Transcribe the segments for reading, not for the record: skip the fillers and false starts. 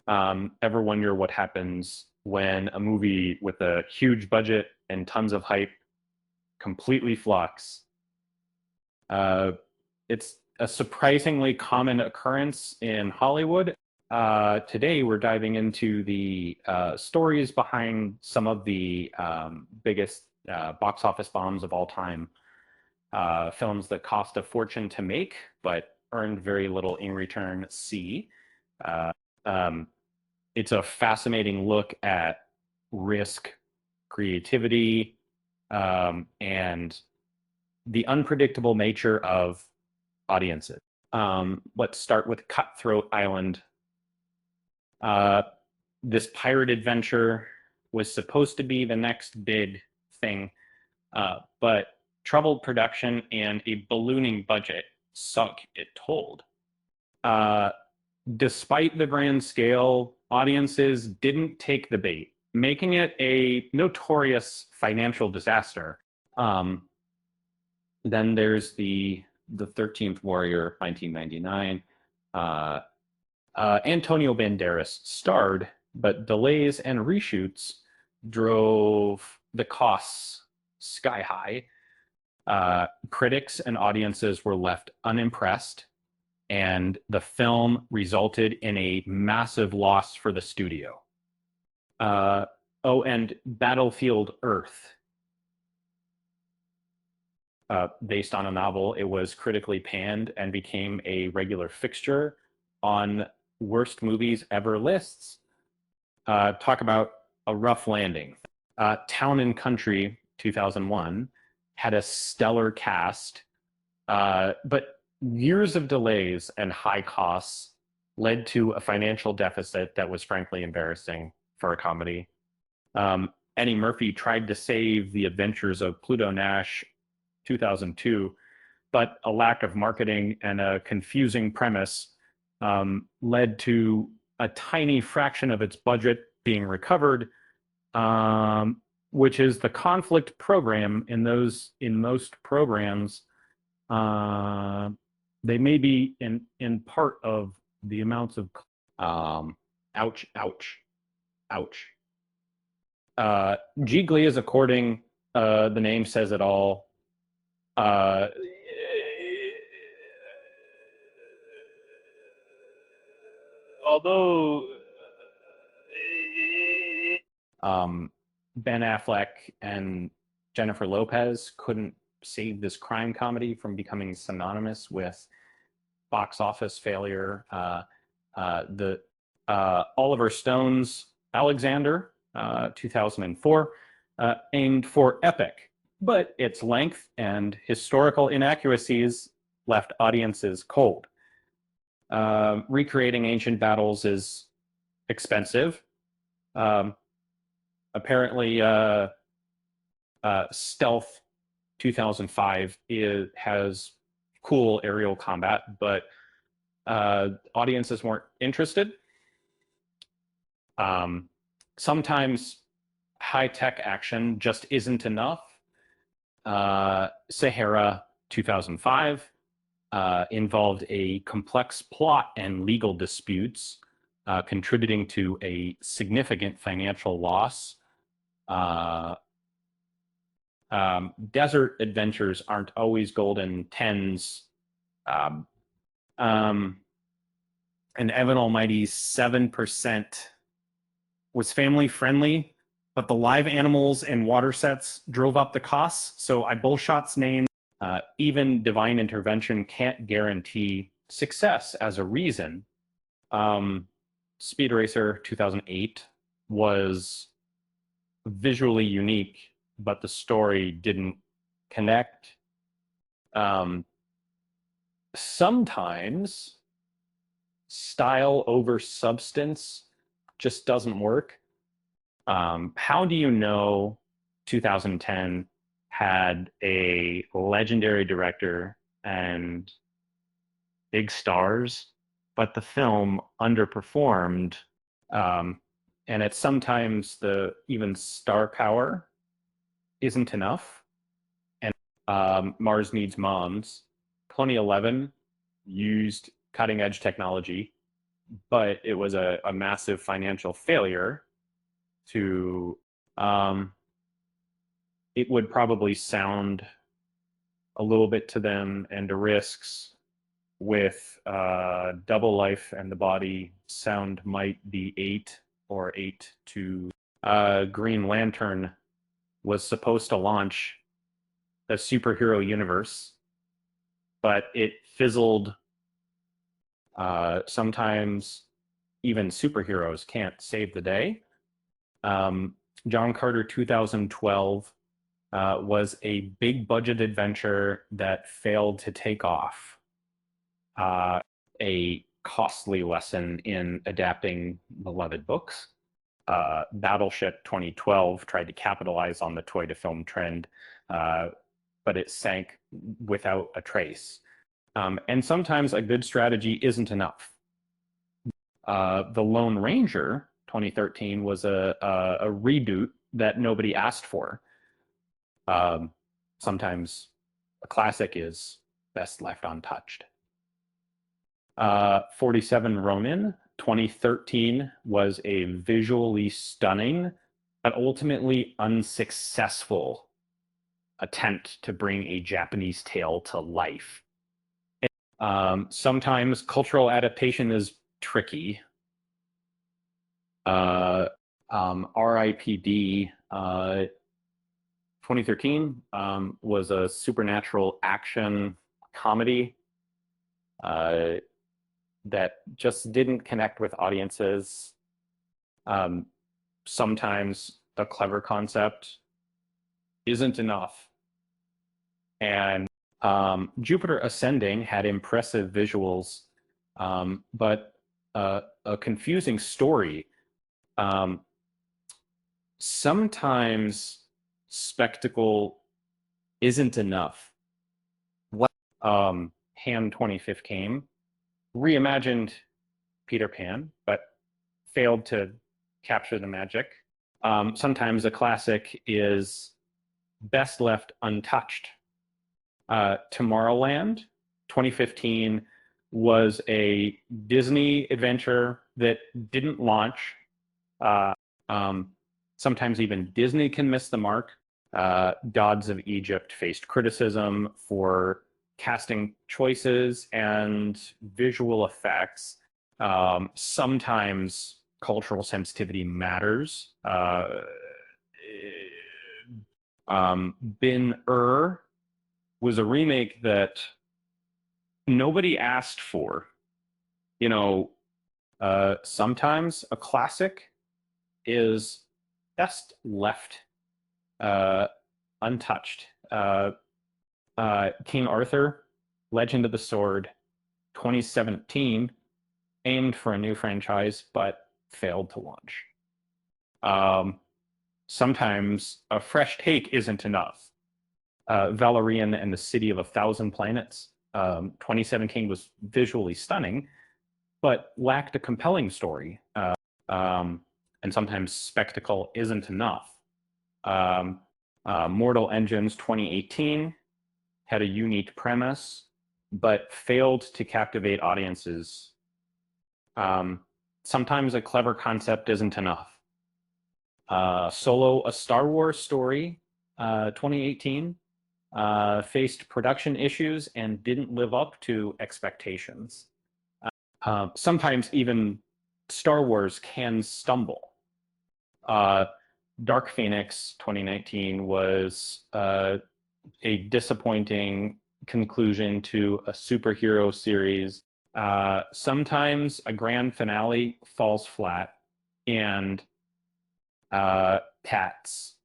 Ever wonder what happens when a movie with a huge budget and tons of hype completely flocks? Uh, it's a surprisingly common occurrence in Hollywood. Today, we're diving into the stories behind some of the biggest box office bombs of all time. Films that cost a fortune to make, but earned very little in return. See, uh, um, it's a fascinating look at risk, creativity, and the unpredictable nature of audiences. Let's start with Cutthroat Island. Uh, this pirate adventure was supposed to be the next big thing, but troubled production and a ballooning budget sunk it told. Uh, Despite the grand scale, audiences didn't take the bait, making it a notorious financial disaster. Um, then there's the 13th Warrior, 1999. Uh, Antonio Banderas starred, but delays and reshoots drove the costs sky high. Critics and audiences were left unimpressed, and the film resulted in a massive loss for the studio. Uh, oh, and Battlefield Earth, based on a novel, it was critically panned and became a regular fixture on worst movies ever lists. Talk about a rough landing. Town and Country, 2001, had a stellar cast, but years of delays and high costs led to a financial deficit that was frankly embarrassing for a comedy. Eddie Murphy tried to save The Adventures of Pluto Nash, 2002, but a lack of marketing and a confusing premise led to a tiny fraction of its budget being recovered, which is the conflict program in most programs. They may be in part of the amounts of ouch, ouch, ouch. Gigli is according, the name says it all. Uh, Although um, Ben Affleck and Jennifer Lopez couldn't save this crime comedy from becoming synonymous with box office failure. The Oliver Stone's Alexander, 2004, aimed for epic, but its length and historical inaccuracies left audiences cold. Recreating ancient battles is expensive. Um, Apparently, Stealth 2005 has cool aerial combat, but audiences weren't interested. Sometimes high tech action just isn't enough. Sahara 2005 involved a complex plot and legal disputes, contributing to a significant financial loss. Uh, Desert adventures aren't always golden tens. Um, um, and Evan Almighty's 7% was family friendly, but the live animals and water sets drove up the costs. So I bullshot's name. Even divine intervention can't guarantee success as a reason. Speed Racer 2008 was visually unique, but the story didn't connect. Sometimes style over substance just doesn't work. How do you know 2010 had a legendary director and big stars, but the film underperformed? And it's sometimes the even star power isn't enough. And Mars Needs Moms, 2011 used cutting edge technology, but it was a massive financial failure to, it would probably sound a little bit to them, and the risks with Double Life and the Body sound might be 8 or 8 to Green Lantern was supposed to launch the superhero universe, but it fizzled. Sometimes even superheroes can't save the day. John Carter 2012 was a big budget adventure that failed to take off. A costly lesson in adapting beloved books. Battleship 2012 tried to capitalize on the toy to film trend, but it sank without a trace. And sometimes a good strategy isn't enough. The Lone Ranger 2013 was a reboot that nobody asked for. Sometimes a classic is best left untouched. 47 Ronin 2013 was a visually stunning but ultimately unsuccessful attempt to bring a Japanese tale to life. Sometimes cultural adaptation is tricky. RIPD 2013 was a supernatural action comedy that just didn't connect with audiences. Sometimes a clever concept isn't enough. And Jupiter Ascending had impressive visuals, but a confusing story. Sometimes spectacle isn't enough. Han 2015 reimagined Peter Pan, but failed to capture the magic. Sometimes a classic is best left untouched. Tomorrowland 2015 was a Disney adventure that didn't launch. Sometimes even Disney can miss the mark. Gods of Egypt faced criticism for casting choices and visual effects. Sometimes cultural sensitivity matters. Bin-Ur was a remake that nobody asked for. You know, sometimes a classic is best left untouched. King Arthur, Legend of the Sword, 2017, aimed for a new franchise, but failed to launch. Sometimes a fresh take isn't enough. Valerian and the City of a Thousand Planets, 2017 was visually stunning, but lacked a compelling story. And sometimes spectacle isn't enough. Mortal Engines 2018 had a unique premise, but failed to captivate audiences. Sometimes a clever concept isn't enough. Solo, a Star Wars story, 2018, faced production issues and didn't live up to expectations. Sometimes even Star Wars can stumble. Dark Phoenix 2019 was a disappointing conclusion to a superhero series. Sometimes a grand finale falls flat, and Pats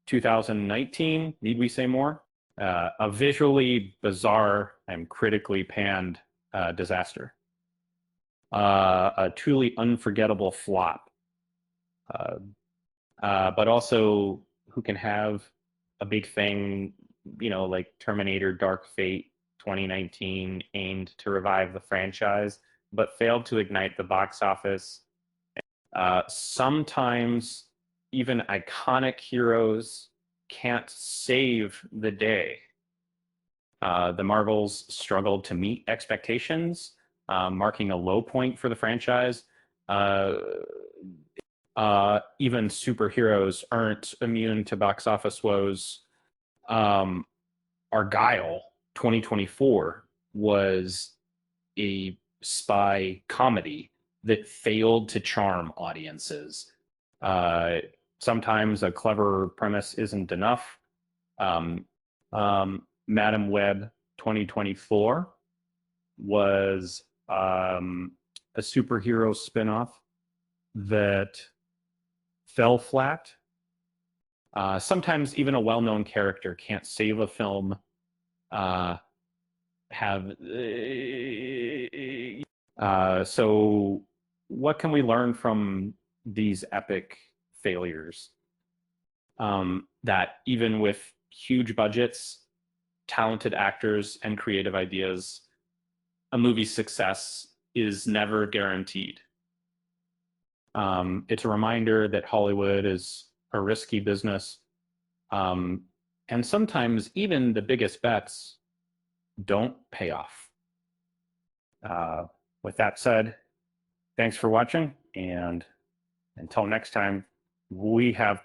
2019, need we say more? A visually bizarre and critically panned disaster. A truly unforgettable flop. But also who can have a big thing, you know, like Terminator Dark Fate 2019, aimed to revive the franchise, but failed to ignite the box office. Sometimes even iconic heroes can't save the day. The Marvels struggled to meet expectations, marking a low point for the franchise. Even superheroes aren't immune to box office woes. Argyle 2024 was a spy comedy that failed to charm audiences. Uh, Sometimes a clever premise isn't enough. Um, Madam Web 2024 was a superhero spinoff that fell flat. Sometimes even a well-known character can't save a film. So what can we learn from these epic failures? That even with huge budgets, talented actors, and creative ideas, a movie's success is never guaranteed. It's a reminder that Hollywood is a risky business. And sometimes even the biggest bets don't pay off. With that said, thanks for watching. And until next time, we have